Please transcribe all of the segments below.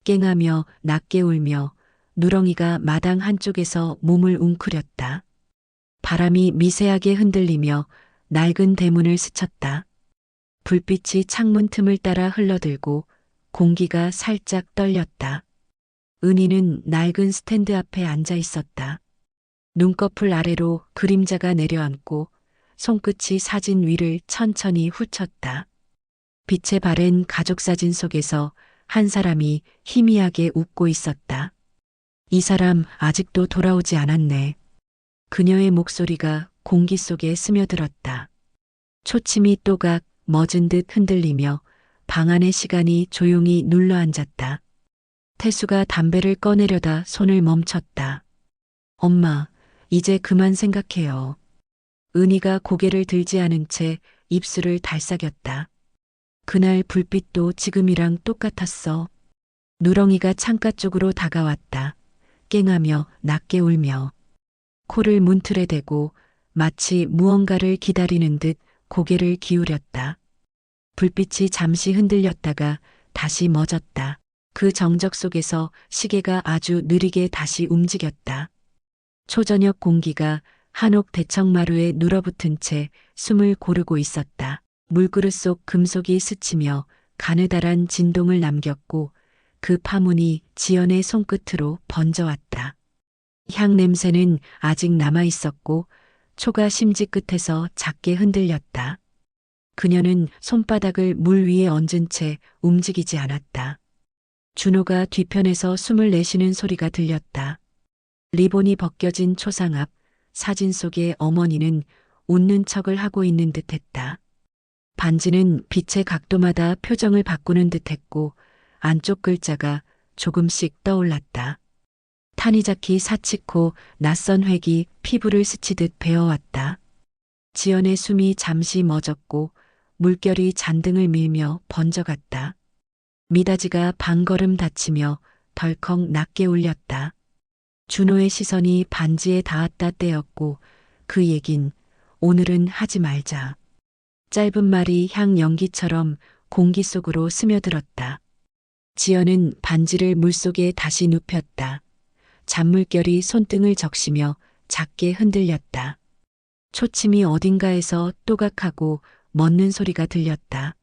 깽하며 낮게 울며 누렁이가 마당 한쪽에서 몸을 웅크렸다. 바람이 미세하게 흔들리며 낡은 대문을 스쳤다. 불빛이 창문 틈을 따라 흘러들고 공기가 살짝 떨렸다. 은희는 낡은 스탠드 앞에 앉아 있었다. 눈꺼풀 아래로 그림자가 내려앉고 손끝이 사진 위를 천천히 훑쳤다. 빛에 바랜 가족사진 속에서 한 사람이 희미하게 웃고 있었다. 이 사람 아직도 돌아오지 않았네. 그녀의 목소리가 공기 속에 스며들었다. 초침이 또각 멎은 듯 흔들리며 방 안의 시간이 조용히 눌러앉았다. 태수가 담배를 꺼내려다 손을 멈췄다. 엄마, 이제 그만 생각해요. 은희가 고개를 들지 않은 채 입술을 달싹였다. 그날 불빛도 지금이랑 똑같았어. 누렁이가 창가 쪽으로 다가왔다. 깽하며 낮게 울며 코를 문틀에 대고 마치 무언가를 기다리는 듯 고개를 기울였다. 불빛이 잠시 흔들렸다가 다시 멎었다. 그 정적 속에서 시계가 아주 느리게 다시 움직였다. 초저녁 공기가 한옥 대청마루에 눌어붙은 채 숨을 고르고 있었다. 물그릇 속 금속이 스치며 가느다란 진동을 남겼고 그 파문이 지연의 손끝으로 번져왔다. 향 냄새는 아직 남아 있었고 초가 심지 끝에서 작게 흔들렸다. 그녀는 손바닥을 물 위에 얹은 채 움직이지 않았다. 준호가 뒤편에서 숨을 내쉬는 소리가 들렸다. 리본이 벗겨진 초상 앞 사진 속의 어머니는 웃는 척을 하고 있는 듯했다. 반지는 빛의 각도마다 표정을 바꾸는 듯했고 안쪽 글자가 조금씩 떠올랐다. 타니자키 사치코 낯선 획이 피부를 스치듯 베어왔다. 지연의 숨이 잠시 멎었고 물결이 잔등을 밀며 번져갔다. 미닫이가 방걸음 닫히며 덜컥 낮게 울렸다. 준호의 시선이 반지에 닿았다 때였고 그 얘긴 오늘은 하지 말자. 짧은 말이 향 연기처럼 공기 속으로 스며들었다. 지연은 반지를 물속에 다시 눕혔다. 잔물결이 손등을 적시며 작게 흔들렸다. 초침이 어딘가에서 또각하고 멎는 소리가 들렸다.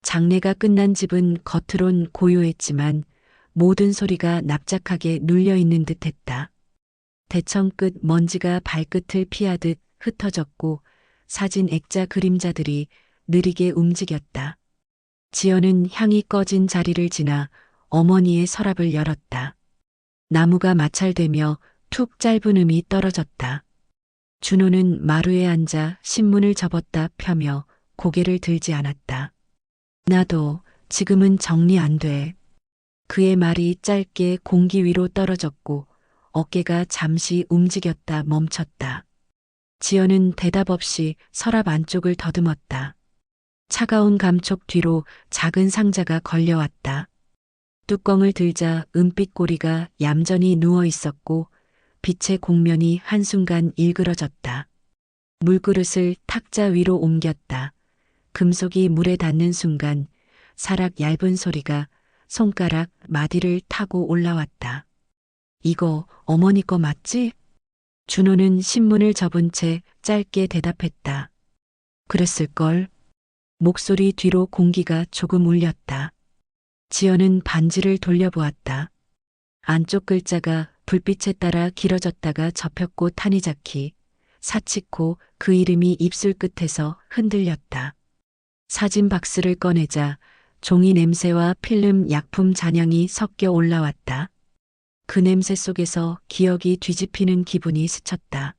장례가 끝난 집은 겉으론 고요했지만 모든 소리가 납작하게 눌려있는 듯했다. 대청 끝 먼지가 발끝을 피하듯 흩어졌고 사진 액자 그림자들이 느리게 움직였다. 지연은 향이 꺼진 자리를 지나 어머니의 서랍을 열었다. 나무가 마찰되며 툭 짧은 음이 떨어졌다. 준호는 마루에 앉아 신문을 접었다 펴며 고개를 들지 않았다. 나도 지금은 정리 안 돼. 그의 말이 짧게 공기 위로 떨어졌고 어깨가 잠시 움직였다 멈췄다. 지연은 대답 없이 서랍 안쪽을 더듬었다. 차가운 감촉 뒤로 작은 상자가 걸려왔다. 뚜껑을 들자 은빛 꼬리가 얌전히 누워 있었고 빛의 곡면이 한순간 일그러졌다. 물그릇을 탁자 위로 옮겼다. 금속이 물에 닿는 순간 사락 얇은 소리가 손가락 마디를 타고 올라왔다. 이거 어머니 거 맞지? 준호는 신문을 접은 채 짧게 대답했다. 그랬을걸. 목소리 뒤로 공기가 조금 울렸다. 지연은 반지를 돌려보았다. 안쪽 글자가 불빛에 따라 길어졌다가 접혔고 타니자키, 사치코 그 이름이 입술 끝에서 흔들렸다. 사진 박스를 꺼내자 종이 냄새와 필름 약품 잔향이 섞여 올라왔다. 그 냄새 속에서 기억이 뒤집히는 기분이 스쳤다.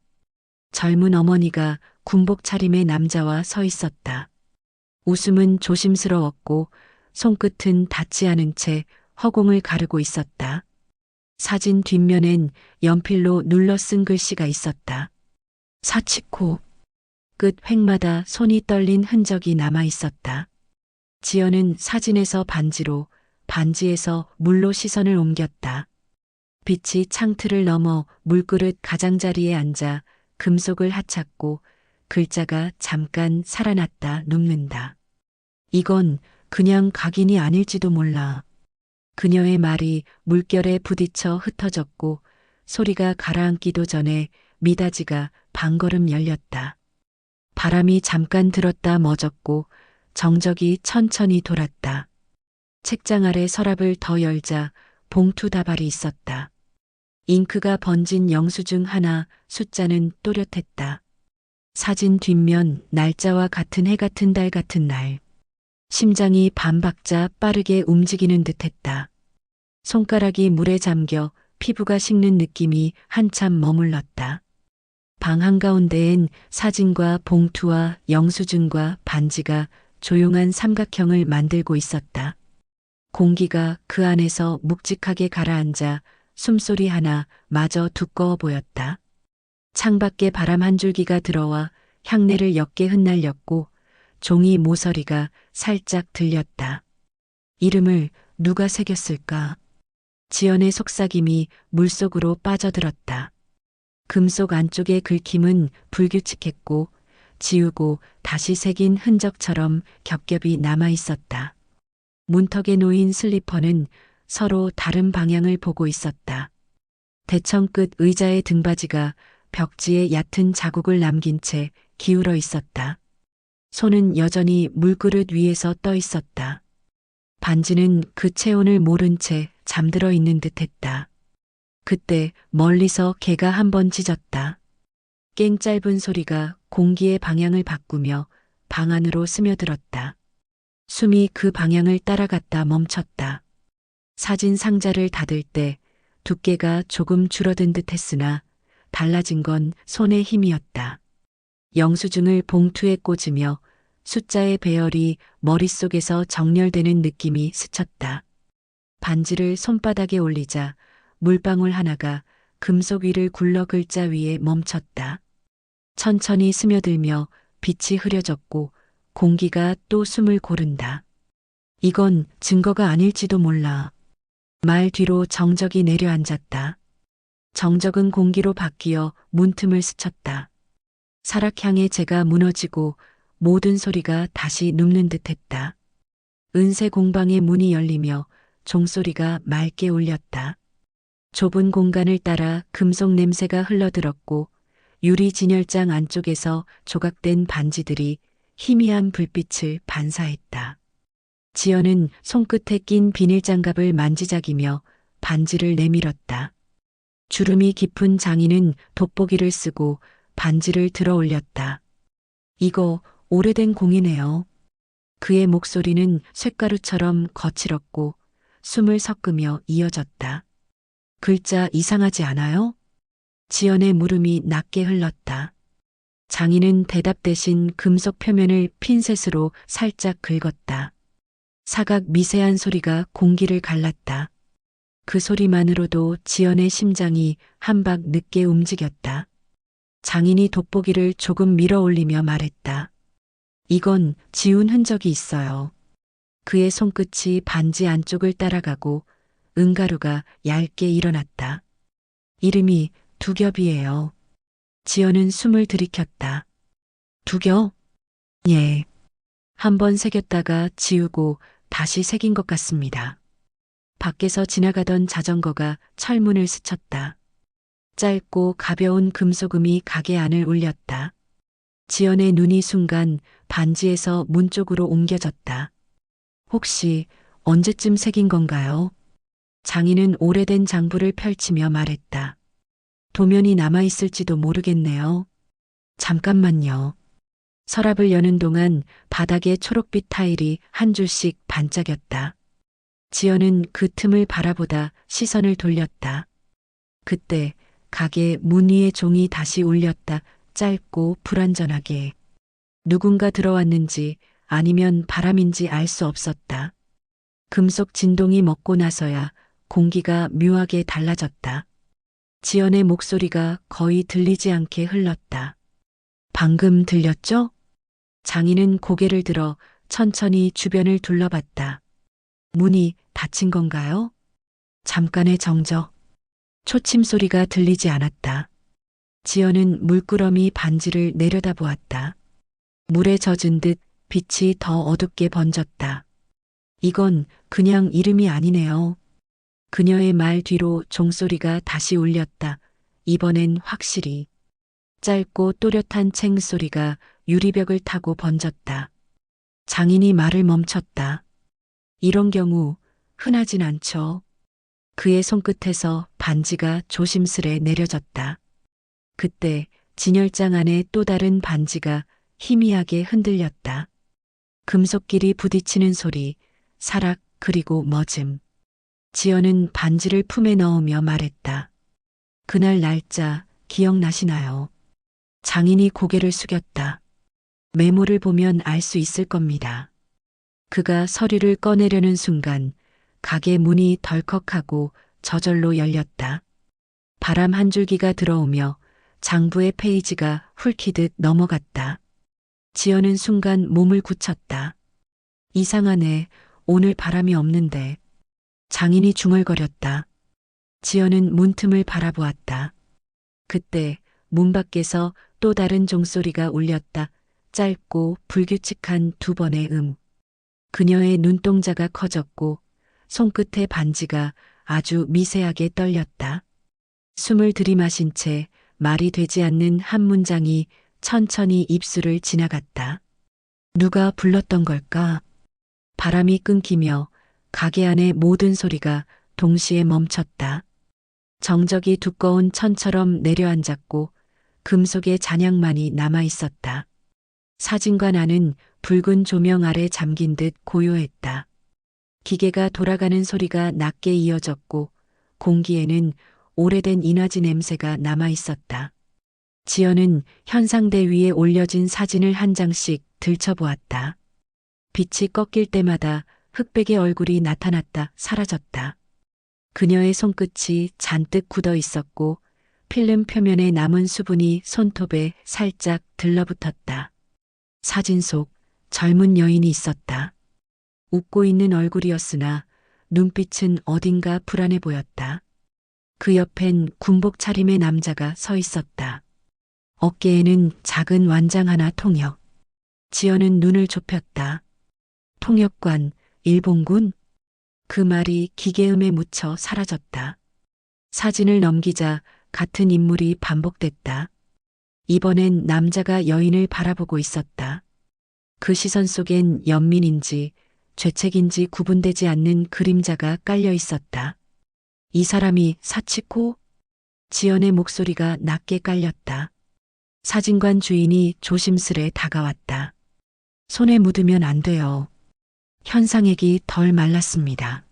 젊은 어머니가 군복 차림의 남자와 서 있었다. 웃음은 조심스러웠고 손끝은 닿지 않은 채 허공을 가르고 있었다. 사진 뒷면엔 연필로 눌러 쓴 글씨가 있었다. 사치코. 끝 획마다 손이 떨린 흔적이 남아 있었다. 지연은 사진에서 반지로, 반지에서 물로 시선을 옮겼다. 빛이 창틀을 넘어 물그릇 가장자리에 앉아 금속을 하찾고 글자가 잠깐 살아났다 눕는다. 이건 그냥 각인이 아닐지도 몰라. 그녀의 말이 물결에 부딪혀 흩어졌고 소리가 가라앉기도 전에 미닫이가 방걸음 열렸다. 바람이 잠깐 들었다 멎었고 정적이 천천히 돌았다. 책장 아래 서랍을 더 열자 봉투 다발이 있었다. 잉크가 번진 영수증 하나, 숫자는 또렷했다. 사진 뒷면 날짜와 같은 해 같은 달 같은 날. 심장이 반박자 빠르게 움직이는 듯했다. 손가락이 물에 잠겨 피부가 식는 느낌이 한참 머물렀다. 방 한가운데엔 사진과 봉투와 영수증과 반지가 조용한 삼각형을 만들고 있었다. 공기가 그 안에서 묵직하게 가라앉아 숨소리 하나 마저 두꺼워 보였다. 창밖에 바람 한 줄기가 들어와 향내를 옅게 흩날렸고 종이 모서리가 살짝 들렸다. 이름을 누가 새겼을까? 지연의 속삭임이 물속으로 빠져들었다. 금속 안쪽의 긁힘은 불규칙했고 지우고 다시 새긴 흔적처럼 겹겹이 남아 있었다. 문턱에 놓인 슬리퍼는 서로 다른 방향을 보고 있었다. 대청 끝 의자의 등받이가 벽지에 얕은 자국을 남긴 채 기울어 있었다. 손은 여전히 물그릇 위에서 떠 있었다. 반지는 그 체온을 모른 채 잠들어 있는 듯했다. 그때 멀리서 개가 한 번 짖었다. 깽 짧은 소리가 공기의 방향을 바꾸며 방 안으로 스며들었다. 숨이 그 방향을 따라갔다 멈췄다. 사진 상자를 닫을 때 두께가 조금 줄어든 듯 했으나 달라진 건 손의 힘이었다. 영수증을 봉투에 꽂으며 숫자의 배열이 머릿속에서 정렬되는 느낌이 스쳤다. 반지를 손바닥에 올리자 물방울 하나가 금속 위를 굴러 글자 위에 멈췄다. 천천히 스며들며 빛이 흐려졌고 공기가 또 숨을 고른다. 이건 증거가 아닐지도 몰라. 말 뒤로 정적이 내려앉았다. 정적은 공기로 바뀌어 문틈을 스쳤다. 사락향의 재가 무너지고 모든 소리가 다시 눕는 듯했다. 은색 공방의 문이 열리며 종소리가 맑게 울렸다. 좁은 공간을 따라 금속 냄새가 흘러들었고 유리 진열장 안쪽에서 조각된 반지들이 희미한 불빛을 반사했다. 지연은 손끝에 낀 비닐장갑을 만지작이며 반지를 내밀었다. 주름이 깊은 장인은 돋보기를 쓰고 반지를 들어 올렸다. 이거 오래된 공이네요. 그의 목소리는 쇳가루처럼 거칠었고 숨을 섞으며 이어졌다. 글자 이상하지 않아요? 지연의 물음이 낮게 흘렀다. 장인은 대답 대신 금속 표면을 핀셋으로 살짝 긁었다. 사각 미세한 소리가 공기를 갈랐다. 그 소리만으로도 지연의 심장이 한 박 늦게 움직였다. 장인이 돋보기를 조금 밀어 올리며 말했다. 이건 지운 흔적이 있어요. 그의 손끝이 반지 안쪽을 따라가고 은가루가 얇게 일어났다. 이름이 두겹이에요. 지연은 숨을 들이켰다. 두겹? 예. 한 번 새겼다가 지우고 다시 새긴 것 같습니다. 밖에서 지나가던 자전거가 철문을 스쳤다. 짧고 가벼운 금속음이 가게 안을 울렸다. 지연의 눈이 순간 반지에서 문 쪽으로 옮겨졌다. 혹시 언제쯤 새긴 건가요? 장인은 오래된 장부를 펼치며 말했다. 도면이 남아있을지도 모르겠네요. 잠깐만요. 서랍을 여는 동안 바닥에 초록빛 타일이 한 줄씩 반짝였다. 지연은 그 틈을 바라보다 시선을 돌렸다. 그때 가게 문 위의 종이 다시 울렸다. 짧고 불완전하게. 누군가 들어왔는지 아니면 바람인지 알 수 없었다. 금속 진동이 멎고 나서야 공기가 묘하게 달라졌다. 지연의 목소리가 거의 들리지 않게 흘렀다. 방금 들렸죠? 장인은 고개를 들어 천천히 주변을 둘러봤다. 문이 닫힌 건가요? 잠깐의 정적. 초침 소리가 들리지 않았다. 지연은 물끄러미 반지를 내려다보았다. 물에 젖은 듯 빛이 더 어둡게 번졌다. 이건 그냥 이름이 아니네요. 그녀의 말 뒤로 종소리가 다시 울렸다. 이번엔 확실히. 짧고 또렷한 챙 소리가 유리벽을 타고 번졌다. 장인이 말을 멈췄다. 이런 경우 흔하진 않죠. 그의 손끝에서 반지가 조심스레 내려졌다. 그때 진열장 안에 또 다른 반지가 희미하게 흔들렸다. 금속끼리 부딪히는 소리, 사락 그리고 멎음. 지연은 반지를 품에 넣으며 말했다. 그날 날짜 기억나시나요? 장인이 고개를 숙였다. 메모를 보면 알 수 있을 겁니다. 그가 서류를 꺼내려는 순간 가게 문이 덜컥하고 저절로 열렸다. 바람 한 줄기가 들어오며 장부의 페이지가 훑히듯 넘어갔다. 지연은 순간 몸을 굳혔다. 이상하네. 오늘 바람이 없는데. 장인이 중얼거렸다. 지연은 문틈을 바라보았다. 그때 문 밖에서 또 다른 종소리가 울렸다. 짧고 불규칙한 두 번의 그녀의 눈동자가 커졌고 손끝의 반지가 아주 미세하게 떨렸다. 숨을 들이마신 채 말이 되지 않는 한 문장이 천천히 입술을 지나갔다. 누가 불렀던 걸까? 바람이 끊기며 가게 안의 모든 소리가 동시에 멈췄다. 정적이 두꺼운 천처럼 내려앉았고 금속의 잔향만이 남아 있었다. 사진관 안은 붉은 조명 아래 잠긴 듯 고요했다. 기계가 돌아가는 소리가 낮게 이어졌고 공기에는 오래된 인화지 냄새가 남아 있었다. 지연은 현상대 위에 올려진 사진을 한 장씩 들춰보았다. 빛이 꺾일 때마다 흑백의 얼굴이 나타났다 사라졌다. 그녀의 손끝이 잔뜩 굳어 있었고 필름 표면에 남은 수분이 손톱에 살짝 들러붙었다. 사진 속 젊은 여인이 있었다. 웃고 있는 얼굴이었으나 눈빛은 어딘가 불안해 보였다. 그 옆엔 군복 차림의 남자가 서 있었다. 어깨에는 작은 완장 하나 통역. 지연은 눈을 좁혔다. 통역관, 일본군? 그 말이 기계음에 묻혀 사라졌다. 사진을 넘기자 같은 인물이 반복됐다. 이번엔 남자가 여인을 바라보고 있었다. 그 시선 속엔 연민인지 죄책인지 구분되지 않는 그림자가 깔려 있었다. 이 사람이 사치코? 지연의 목소리가 낮게 깔렸다. 사진관 주인이 조심스레 다가왔다. 손에 묻으면 안 돼요. 현상액이 덜 말랐습니다.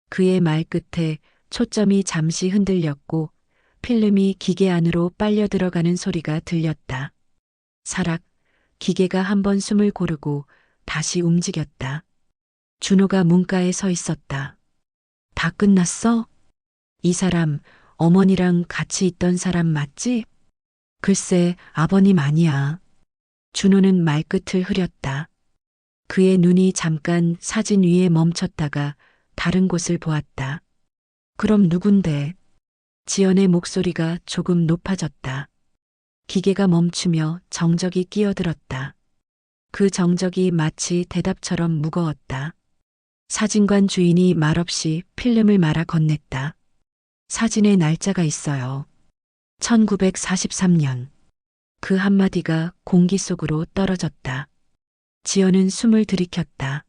그의 말 끝에 초점이 잠시 흔들렸고 필름이 기계 안으로 빨려 들어가는 소리가 들렸다. 사락, 기계가 한번 숨을 고르고 다시 움직였다. 준호가 문가에 서 있었다. 다 끝났어? 이 사람, 어머니랑 같이 있던 사람 맞지? 글쎄, 아버님 아니야. 준호는 말끝을 흐렸다. 그의 눈이 잠깐 사진 위에 멈췄다가 다른 곳을 보았다. 그럼 누군데? 지연의 목소리가 조금 높아졌다. 기계가 멈추며 정적이 끼어들었다. 그 정적이 마치 대답처럼 무거웠다. 사진관 주인이 말없이 필름을 말아 건넸다. 사진에 날짜가 있어요. 1943년. 그 한마디가 공기 속으로 떨어졌다. 지연은 숨을 들이켰다.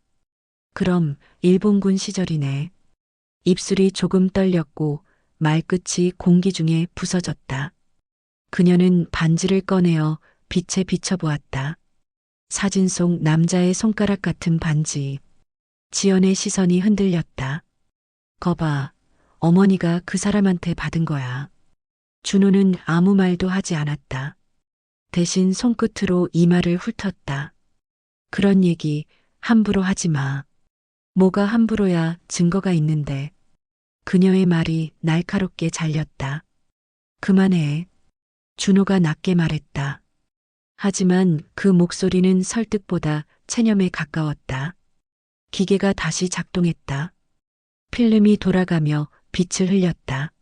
그럼 일본군 시절이네. 입술이 조금 떨렸고 말끝이 공기 중에 부서졌다. 그녀는 반지를 꺼내어 빛에 비춰보았다. 사진 속 남자의 손가락 같은 반지. 지연의 시선이 흔들렸다. 거봐, 어머니가 그 사람한테 받은 거야. 준호는 아무 말도 하지 않았다. 대신 손끝으로 이마를 훑었다. 그런 얘기 함부로 하지 마. 뭐가 함부로야 증거가 있는데. 그녀의 말이 날카롭게 잘렸다. 그만해. 준호가 낮게 말했다. 하지만 그 목소리는 설득보다 체념에 가까웠다. 기계가 다시 작동했다. 필름이 돌아가며 빛을 흘렸다.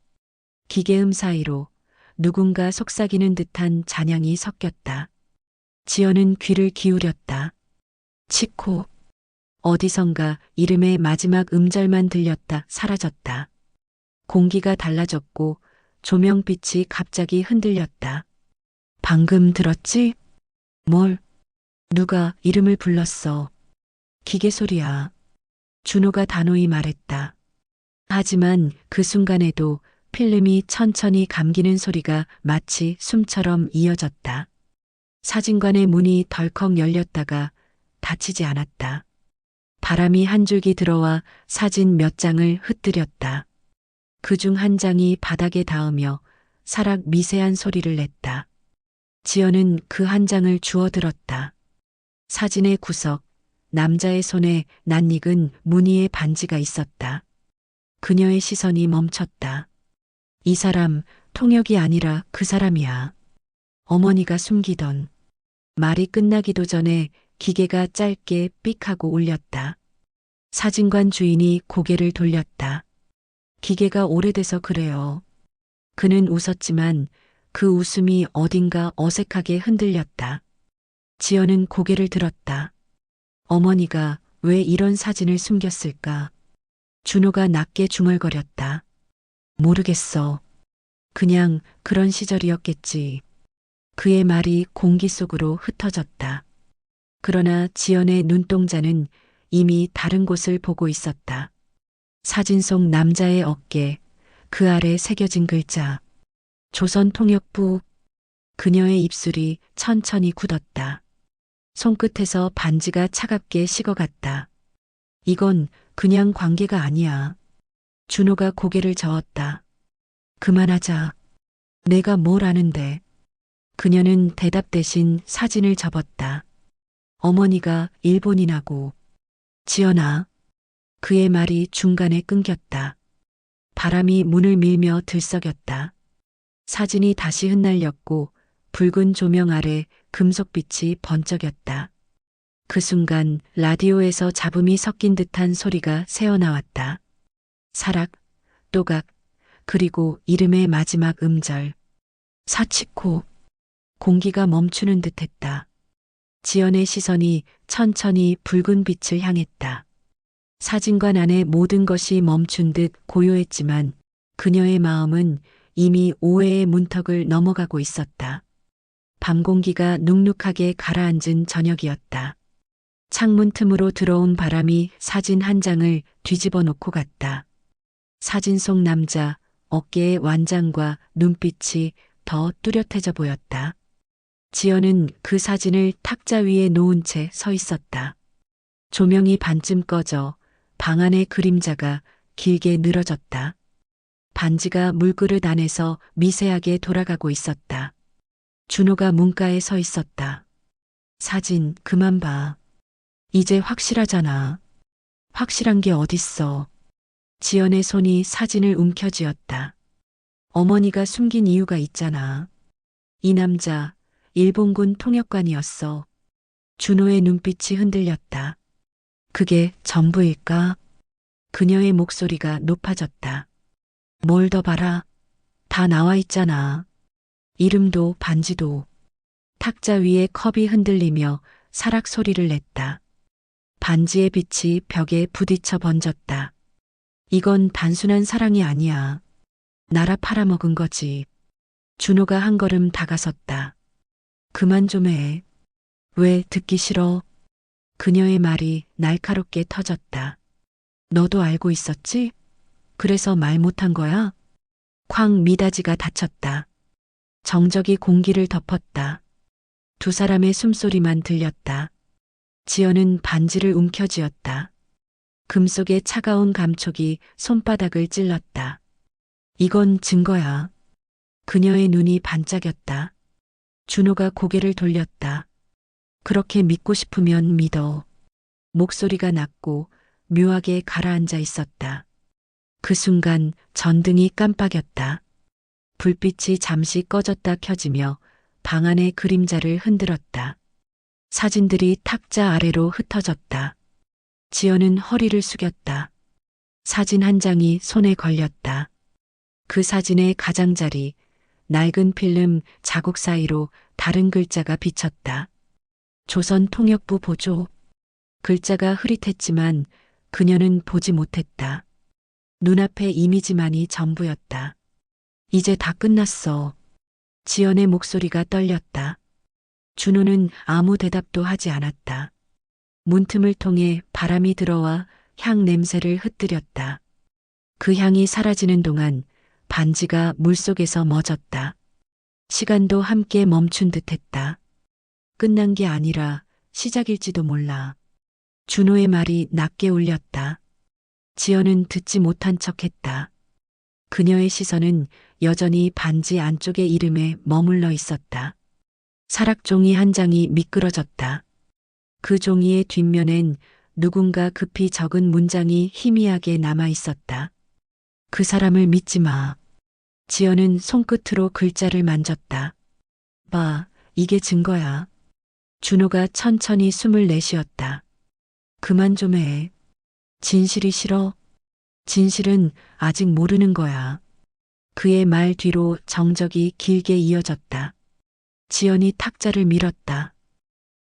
기계음 사이로 누군가 속삭이는 듯한 잔향이 섞였다. 지연은 귀를 기울였다. 치코. 어디선가 이름의 마지막 음절만 들렸다 사라졌다. 공기가 달라졌고 조명빛이 갑자기 흔들렸다. 방금 들었지? 뭘? 누가 이름을 불렀어. 기계 소리야. 준호가 단호히 말했다. 하지만 그 순간에도 필름이 천천히 감기는 소리가 마치 숨처럼 이어졌다. 사진관의 문이 덜컥 열렸다가 닫히지 않았다. 바람이 한 줄기 들어와 사진 몇 장을 흩뜨렸다. 그중 한 장이 바닥에 닿으며 사락 미세한 소리를 냈다. 지연은 그 한 장을 주워들었다. 사진의 구석, 남자의 손에 낯익은 무늬의 반지가 있었다. 그녀의 시선이 멈췄다. 이 사람, 통역이 아니라 그 사람이야. 어머니가 숨기던. 말이 끝나기도 전에 기계가 짧게 삑 하고 울렸다. 사진관 주인이 고개를 돌렸다. 기계가 오래돼서 그래요. 그는 웃었지만 그 웃음이 어딘가 어색하게 흔들렸다. 지연은 고개를 들었다. 어머니가 왜 이런 사진을 숨겼을까? 준호가 낮게 중얼거렸다. 모르겠어. 그냥 그런 시절이었겠지. 그의 말이 공기 속으로 흩어졌다. 그러나 지연의 눈동자는 이미 다른 곳을 보고 있었다. 사진 속 남자의 어깨, 그 아래 새겨진 글자. 조선통역부. 그녀의 입술이 천천히 굳었다. 손끝에서 반지가 차갑게 식어갔다. 이건 그냥 관계가 아니야. 준호가 고개를 저었다. 그만하자. 내가 뭘 아는데. 그녀는 대답 대신 사진을 접었다. 어머니가 일본인하고. 지연아. 그의 말이 중간에 끊겼다. 바람이 문을 밀며 들썩였다. 사진이 다시 흩날렸고 붉은 조명 아래 금속빛이 번쩍였다. 그 순간 라디오에서 잡음이 섞인 듯한 소리가 새어나왔다. 사락, 또각, 그리고 이름의 마지막 음절. 사치코. 공기가 멈추는 듯했다. 지연의 시선이 천천히 붉은 빛을 향했다. 사진관 안의 모든 것이 멈춘 듯 고요했지만 그녀의 마음은 이미 오해의 문턱을 넘어가고 있었다. 밤 공기가 눅눅하게 가라앉은 저녁이었다. 창문 틈으로 들어온 바람이 사진 한 장을 뒤집어 놓고 갔다. 사진 속 남자, 어깨의 완장과 눈빛이 더 뚜렷해져 보였다. 지연은 그 사진을 탁자 위에 놓은 채 서 있었다. 조명이 반쯤 꺼져 방 안의 그림자가 길게 늘어졌다. 반지가 물그릇 안에서 미세하게 돌아가고 있었다. 준호가 문가에 서 있었다. 사진 그만 봐. 이제 확실하잖아. 확실한 게 어딨어. 지연의 손이 사진을 움켜쥐었다. 어머니가 숨긴 이유가 있잖아. 이 남자, 일본군 통역관이었어. 준호의 눈빛이 흔들렸다. 그게 전부일까? 그녀의 목소리가 높아졌다. 뭘 더 봐라. 다 나와 있잖아. 이름도 반지도. 탁자 위에 컵이 흔들리며 사락 소리를 냈다. 반지의 빛이 벽에 부딪혀 번졌다. 이건 단순한 사랑이 아니야. 나라 팔아먹은 거지. 준호가 한 걸음 다가섰다. 그만 좀 해. 왜 듣기 싫어? 그녀의 말이 날카롭게 터졌다. 너도 알고 있었지? 그래서 말 못한 거야? 쾅 미닫이가 닫혔다. 정적이 공기를 덮었다. 두 사람의 숨소리만 들렸다. 지연은 반지를 움켜쥐었다. 금속의 차가운 감촉이 손바닥을 찔렀다. 이건 증거야. 그녀의 눈이 반짝였다. 준호가 고개를 돌렸다. 그렇게 믿고 싶으면 믿어. 목소리가 낮고 묘하게 가라앉아 있었다. 그 순간 전등이 깜빡였다. 불빛이 잠시 꺼졌다 켜지며 방 안의 그림자를 흔들었다. 사진들이 탁자 아래로 흩어졌다. 지연은 허리를 숙였다. 사진 한 장이 손에 걸렸다. 그 사진의 가장자리, 낡은 필름 자국 사이로 다른 글자가 비쳤다. 조선통역부 보조. 글자가 흐릿했지만 그녀는 보지 못했다. 눈앞에 이미지만이 전부였다. 이제 다 끝났어. 지연의 목소리가 떨렸다. 준호는 아무 대답도 하지 않았다. 문틈을 통해 바람이 들어와 향 냄새를 흩뜨렸다. 그 향이 사라지는 동안 반지가 물속에서 멎었다. 시간도 함께 멈춘 듯했다. 끝난 게 아니라 시작일지도 몰라. 준호의 말이 낮게 울렸다. 지연은 듣지 못한 척했다. 그녀의 시선은 여전히 반지 안쪽의 이름에 머물러 있었다. 사락종이 한 장이 미끄러졌다. 그 종이의 뒷면엔 누군가 급히 적은 문장이 희미하게 남아 있었다. 그 사람을 믿지 마. 지연은 손끝으로 글자를 만졌다. 봐, 이게 증거야. 준호가 천천히 숨을 내쉬었다. 그만 좀 해. 진실이 싫어. 진실은 아직 모르는 거야. 그의 말 뒤로 정적이 길게 이어졌다. 지연이 탁자를 밀었다.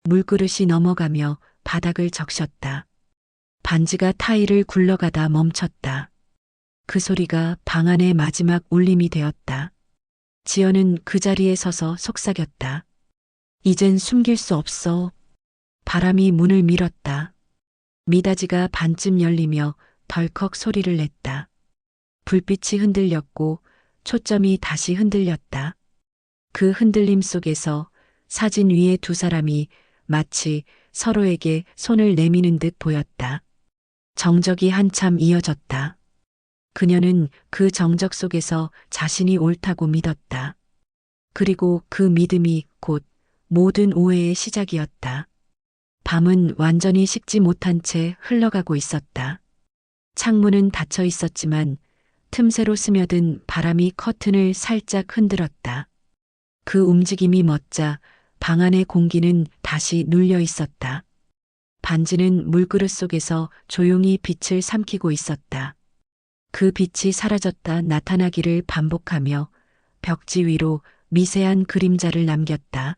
물그릇이 넘어가며 바닥을 적셨다. 반지가 타일을 굴러가다 멈췄다. 그 소리가 방 안의 마지막 울림이 되었다. 지연은 그 자리에 서서 속삭였다. 이젠 숨길 수 없어. 바람이 문을 밀었다. 미닫이가 반쯤 열리며 덜컥 소리를 냈다. 불빛이 흔들렸고 초점이 다시 흔들렸다. 그 흔들림 속에서 사진 위에 두 사람이 마치 서로에게 손을 내미는 듯 보였다. 정적이 한참 이어졌다. 그녀는 그 정적 속에서 자신이 옳다고 믿었다. 그리고 그 믿음이 곧 모든 오해의 시작이었다. 밤은 완전히 식지 못한 채 흘러가고 있었다. 창문은 닫혀 있었지만 틈새로 스며든 바람이 커튼을 살짝 흔들었다. 그 움직임이 멎자 방 안의 공기는 다시 눌려 있었다. 반지는 물그릇 속에서 조용히 빛을 삼키고 있었다. 그 빛이 사라졌다 나타나기를 반복하며 벽지 위로 미세한 그림자를 남겼다.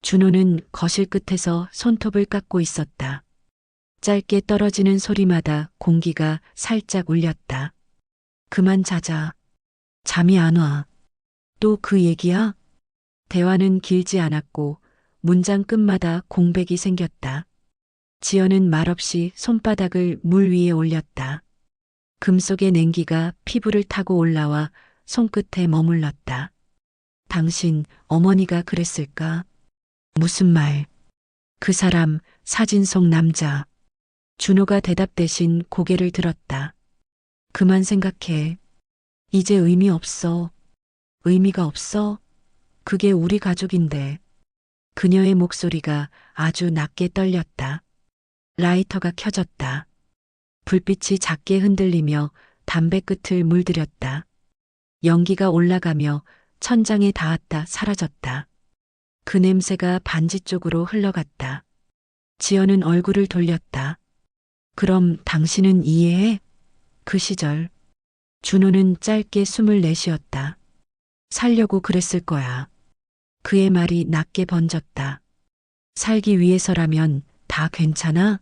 준호는 거실 끝에서 손톱을 깎고 있었다. 짧게 떨어지는 소리마다 공기가 살짝 울렸다. 그만 자자. 잠이 안 와. 또 그 얘기야? 대화는 길지 않았고 문장 끝마다 공백이 생겼다. 지연은 말없이 손바닥을 물 위에 올렸다. 금속의 냉기가 피부를 타고 올라와 손끝에 머물렀다. 당신 어머니가 그랬을까? 무슨 말? 그 사람 사진 속 남자. 준호가 대답 대신 고개를 들었다. 그만 생각해. 이제 의미 없어. 의미가 없어? 그게 우리 가족인데. 그녀의 목소리가 아주 낮게 떨렸다. 라이터가 켜졌다. 불빛이 작게 흔들리며 담배 끝을 물들였다. 연기가 올라가며 천장에 닿았다 사라졌다. 그 냄새가 반지 쪽으로 흘러갔다. 지연은 얼굴을 돌렸다. 그럼 당신은 이해해? 그 시절. 준호는 짧게 숨을 내쉬었다. 살려고 그랬을 거야. 그의 말이 낮게 번졌다. 살기 위해서라면 다 괜찮아?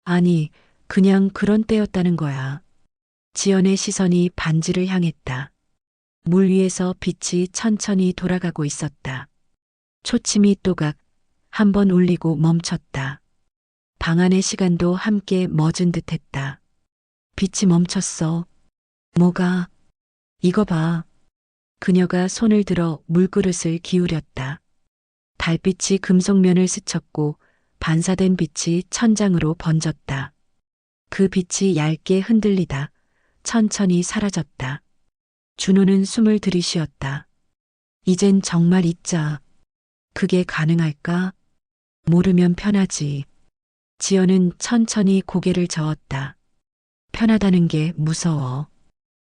아니, 그냥 그런 때였다는 거야. 지연의 시선이 반지를 향했다. 물 위에서 빛이 천천히 돌아가고 있었다. 초침이 또각 한 번 울리고 멈췄다. 방 안의 시간도 함께 멎은 듯했다. 빛이 멈췄어. 뭐가? 이거 봐. 그녀가 손을 들어 물그릇을 기울였다. 달빛이 금속면을 스쳤고 반사된 빛이 천장으로 번졌다. 그 빛이 얇게 흔들리다 천천히 사라졌다. 준호는 숨을 들이쉬었다. 이젠 정말 잊자. 그게 가능할까? 모르면 편하지. 지연은 천천히 고개를 저었다. 편하다는 게 무서워.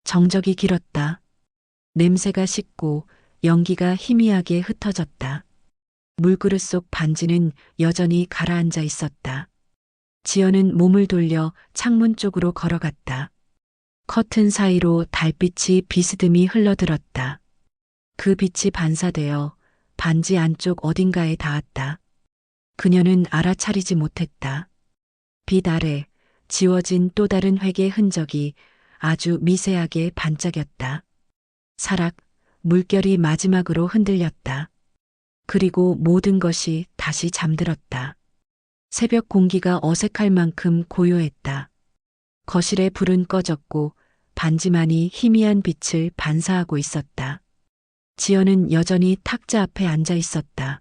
정적이 길었다. 냄새가 짙고 연기가 희미하게 흩어졌다. 물그릇 속 반지는 여전히 가라앉아 있었다. 지연은 몸을 돌려 창문 쪽으로 걸어갔다. 커튼 사이로 달빛이 비스듬히 흘러들었다. 그 빛이 반사되어 반지 안쪽 어딘가에 닿았다. 그녀는 알아차리지 못했다. 빛 아래 지워진 또 다른 획의 흔적이 아주 미세하게 반짝였다. 사락, 물결이 마지막으로 흔들렸다. 그리고 모든 것이 다시 잠들었다. 새벽 공기가 어색할 만큼 고요했다. 거실의 불은 꺼졌고 반지만이 희미한 빛을 반사하고 있었다. 지연은 여전히 탁자 앞에 앉아 있었다.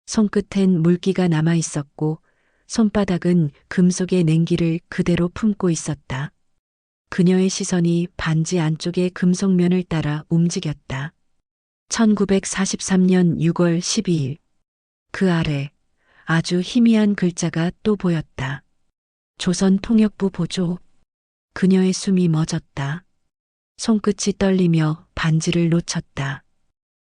손끝엔 물기가 남아 있었고 손바닥은 금속의 냉기를 그대로 품고 있었다. 그녀의 시선이 반지 안쪽의 금속면을 따라 움직였다. 1943년 6월 12일. 그 아래 아주 희미한 글자가 또 보였다. 조선통역부 보조. 그녀의 숨이 멎었다. 손끝이 떨리며 반지를 놓쳤다.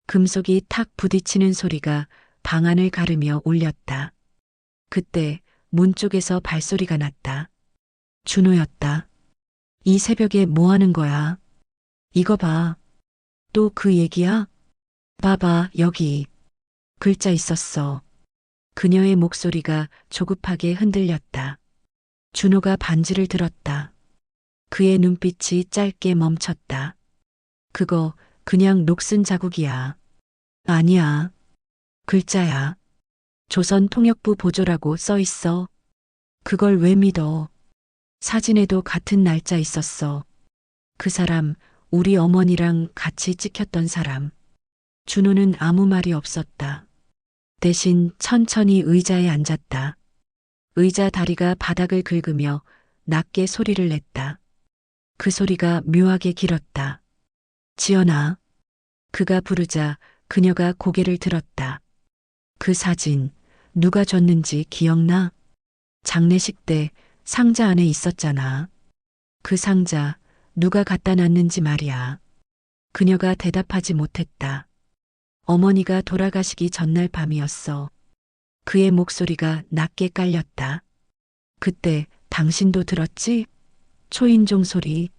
금속이 탁 부딪히는 소리가 방 안을 가르며 울렸다. 그때 문 쪽에서 발소리가 났다. 준호였다. 이 새벽에 뭐 하는 거야? 이거 봐. 또 그 얘기야? 봐봐, 여기. 글자 있었어. 그녀의 목소리가 조급하게 흔들렸다. 준호가 반지를 들었다. 그의 눈빛이 짧게 멈췄다. 그거 그냥 녹슨 자국이야. 아니야. 글자야. 조선통역부 보조라고 써 있어. 그걸 왜 믿어? 사진에도 같은 날짜 있었어. 그 사람, 우리 어머니랑 같이 찍혔던 사람. 준호는 아무 말이 없었다. 대신 천천히 의자에 앉았다. 의자 다리가 바닥을 긁으며 낮게 소리를 냈다. 그 소리가 묘하게 길었다. 지연아. 그가 부르자 그녀가 고개를 들었다. 그 사진 누가 줬는지 기억나? 장례식 때 상자 안에 있었잖아. 그 상자 누가 갖다 놨는지 말이야. 그녀가 대답하지 못했다. 어머니가 돌아가시기 전날 밤이었어. 그의 목소리가 낮게 깔렸다. 그때 당신도 들었지? 초인종 소리.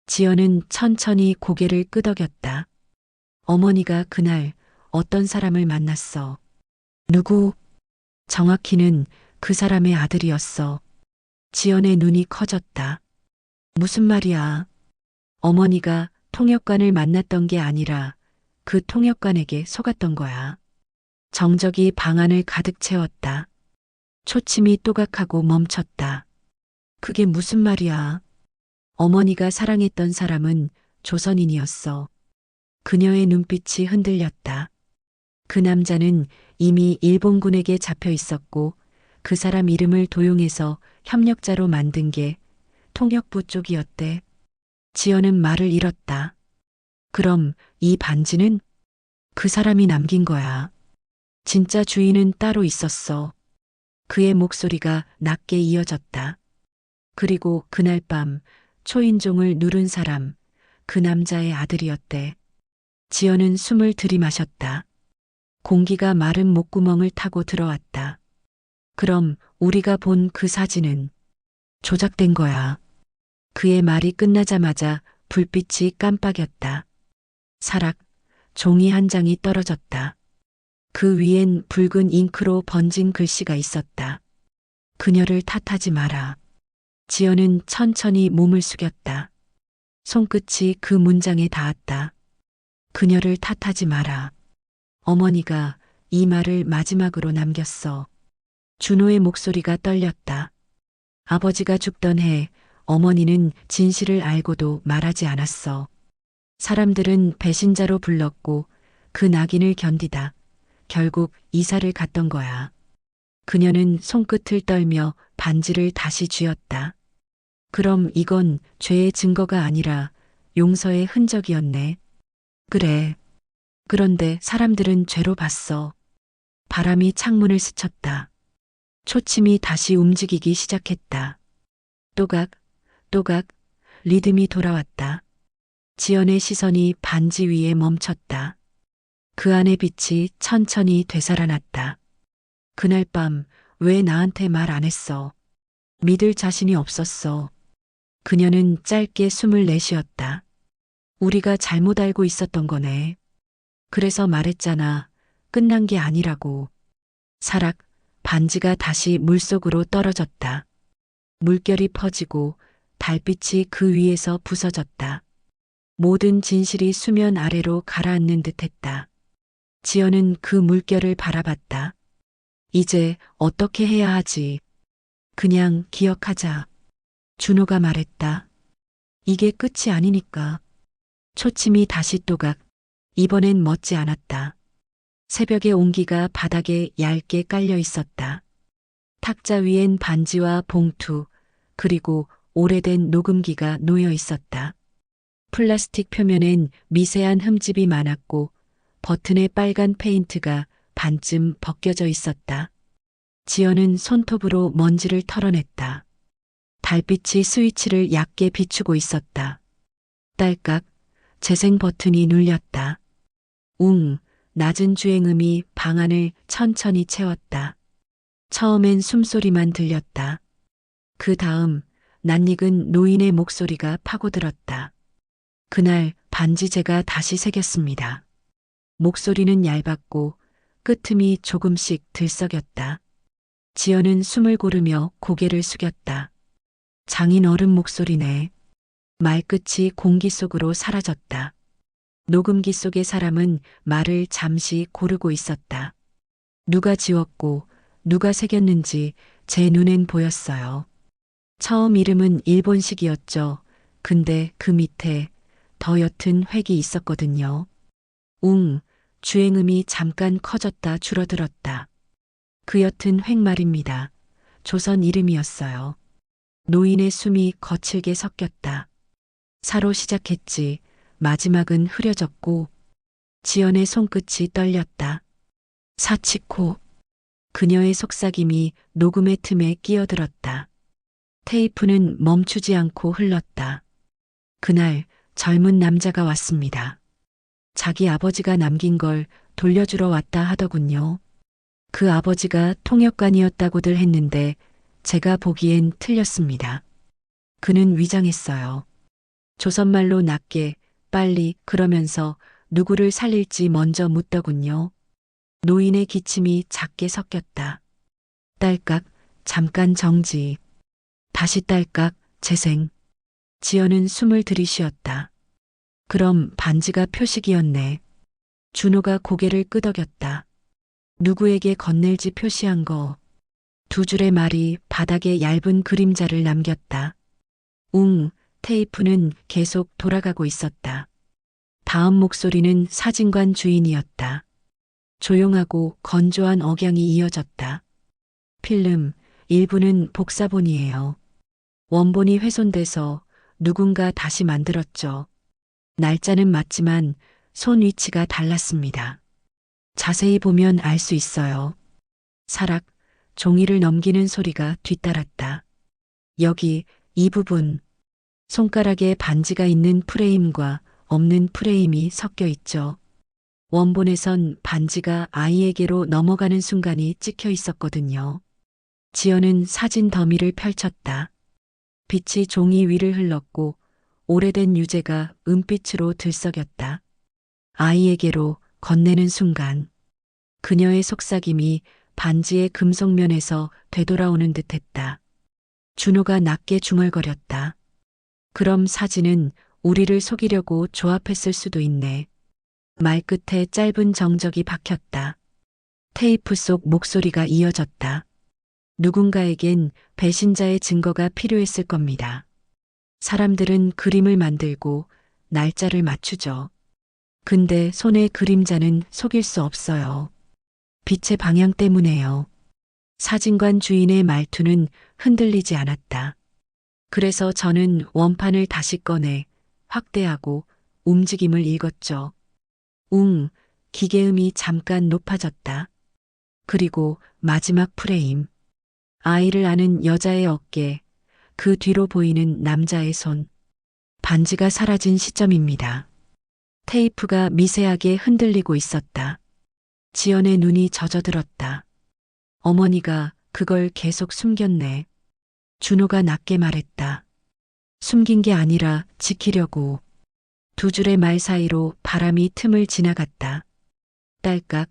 지연은 천천히 고개를 끄덕였다. 어머니가 그날 어떤 사람을 만났어. 누구? 정확히는 그 사람의 아들이었어. 지연의 눈이 커졌다. 무슨 말이야? 어머니가 통역관을 만났던 게 아니라 그 통역관에게 속았던 거야. 정적이 방 안을 가득 채웠다. 초침이 또각하고 멈췄다. 그게 무슨 말이야? 어머니가 사랑했던 사람은 조선인이었어. 그녀의 눈빛이 흔들렸다. 그 남자는 이미 일본군에게 잡혀 있었고 그 사람 이름을 도용해서 협력자로 만든 게 통역부 쪽이었대. 지연은 말을 잃었다. 그럼 이 반지는 그 사람이 남긴 거야. 진짜 주인은 따로 있었어. 그의 목소리가 낮게 이어졌다. 그리고 그날 밤 초인종을 누른 사람, 그 남자의 아들이었대. 지연은 숨을 들이마셨다. 공기가 마른 목구멍을 타고 들어왔다. 그럼 우리가 본 그 사진은 조작된 거야. 그의 말이 끝나자마자 불빛이 깜빡였다. 사락, 종이 한 장이 떨어졌다. 그 위엔 붉은 잉크로 번진 글씨가 있었다. 그녀를 탓하지 마라. 지연은 천천히 몸을 숙였다. 손끝이 그 문장에 닿았다. 그녀를 탓하지 마라. 어머니가 이 말을 마지막으로 남겼어. 준호의 목소리가 떨렸다. 아버지가 죽던 해 어머니는 진실을 알고도 말하지 않았어. 사람들은 배신자로 불렀고 그 낙인을 견디다 결국 이사를 갔던 거야. 그녀는 손끝을 떨며 반지를 다시 쥐었다. 그럼 이건 죄의 증거가 아니라 용서의 흔적이었네. 그래. 그런데 사람들은 죄로 봤어. 바람이 창문을 스쳤다. 초침이 다시 움직이기 시작했다. 또각, 또각, 리듬이 돌아왔다. 지연의 시선이 반지 위에 멈췄다. 그 안의 빛이 천천히 되살아났다. 그날 밤 왜 나한테 말 안 했어? 믿을 자신이 없었어. 그녀는 짧게 숨을 내쉬었다. 우리가 잘못 알고 있었던 거네. 그래서 말했잖아. 끝난 게 아니라고. 사락, 반지가 다시 물속으로 떨어졌다. 물결이 퍼지고 달빛이 그 위에서 부서졌다. 모든 진실이 수면 아래로 가라앉는 듯했다. 지연은 그 물결을 바라봤다. 이제 어떻게 해야 하지? 그냥 기억하자. 준호가 말했다. 이게 끝이 아니니까. 초침이 다시 또각. 이번엔 멋지 않았다. 새벽의 온기가 바닥에 얇게 깔려 있었다. 탁자 위엔 반지와 봉투, 그리고 오래된 녹음기가 놓여 있었다. 플라스틱 표면엔 미세한 흠집이 많았고 버튼에 빨간 페인트가 반쯤 벗겨져 있었다. 지연은 손톱으로 먼지를 털어냈다. 달빛이 스위치를 얕게 비추고 있었다. 딸깍, 재생 버튼이 눌렸다. 웅, 낮은 주행음이 방안을 천천히 채웠다. 처음엔 숨소리만 들렸다. 그 다음 낯익은 노인의 목소리가 파고들었다. 그날 반지제가 다시 새겼습니다. 목소리는 얇았고 끄틈이 조금씩 들썩였다. 지연은 숨을 고르며 고개를 숙였다. 장인 어른 목소리네. 말끝이 공기 속으로 사라졌다. 녹음기 속의 사람은 말을 잠시 고르고 있었다. 누가 지웠고 누가 새겼는지 제 눈엔 보였어요. 처음 이름은 일본식이었죠. 근데 그 밑에 더 옅은 획이 있었거든요. 웅, 주행음이 잠깐 커졌다 줄어들었다. 그 옅은 획 말입니다. 조선 이름이었어요. 노인의 숨이 거칠게 섞였다. 사로 시작했지. 마지막은 흐려졌고 지연의 손끝이 떨렸다. 사치코. 그녀의 속삭임이 녹음의 틈에 끼어들었다. 테이프는 멈추지 않고 흘렀다. 그날 젊은 남자가 왔습니다. 자기 아버지가 남긴 걸 돌려주러 왔다 하더군요. 그 아버지가 통역관이었다고들 했는데 제가 보기엔 틀렸습니다. 그는 위장했어요. 조선말로 낮게 빨리 그러면서 누구를 살릴지 먼저 묻더군요. 노인의 기침이 작게 섞였다. 딸깍, 잠깐 정지. 다시 딸깍, 재생. 지연은 숨을 들이쉬었다. 그럼 반지가 표식이었네. 준호가 고개를 끄덕였다. 누구에게 건넬지 표시한 거. 두 줄의 말이 바닥에 얇은 그림자를 남겼다. 웅, 테이프는 계속 돌아가고 있었다. 다음 목소리는 사진관 주인이었다. 조용하고 건조한 억양이 이어졌다. 필름, 일부는 복사본이에요. 원본이 훼손돼서 누군가 다시 만들었죠. 날짜는 맞지만 손 위치가 달랐습니다. 자세히 보면 알 수 있어요. 사락, 종이를 넘기는 소리가 뒤따랐다. 여기 이 부분, 손가락에 반지가 있는 프레임과 없는 프레임이 섞여 있죠. 원본에선 반지가 아이에게로 넘어가는 순간이 찍혀 있었거든요. 지연은 사진 더미를 펼쳤다. 빛이 종이 위를 흘렀고 오래된 유재가 은빛으로 들썩였다. 아이에게로 건네는 순간 그녀의 속삭임이 반지의 금속면에서 되돌아오는 듯했다. 준호가 낮게 중얼거렸다. 그럼 사진은 우리를 속이려고 조합했을 수도 있네. 말끝에 짧은 정적이 박혔다. 테이프 속 목소리가 이어졌다. 누군가에겐 배신자의 증거가 필요했을 겁니다. 사람들은 그림을 만들고 날짜를 맞추죠. 근데 손의 그림자는 속일 수 없어요. 빛의 방향 때문에요. 사진관 주인의 말투는 흔들리지 않았다. 그래서 저는 원판을 다시 꺼내 확대하고 움직임을 읽었죠. 웅, 기계음이 잠깐 높아졌다. 그리고 마지막 프레임. 아이를 안은 여자의 어깨, 그 뒤로 보이는 남자의 손. 반지가 사라진 시점입니다. 테이프가 미세하게 흔들리고 있었다. 지연의 눈이 젖어들었다. 어머니가 그걸 계속 숨겼네. 준호가 낮게 말했다. 숨긴 게 아니라 지키려고. 두 줄의 말 사이로 바람이 틈을 지나갔다. 딸깍,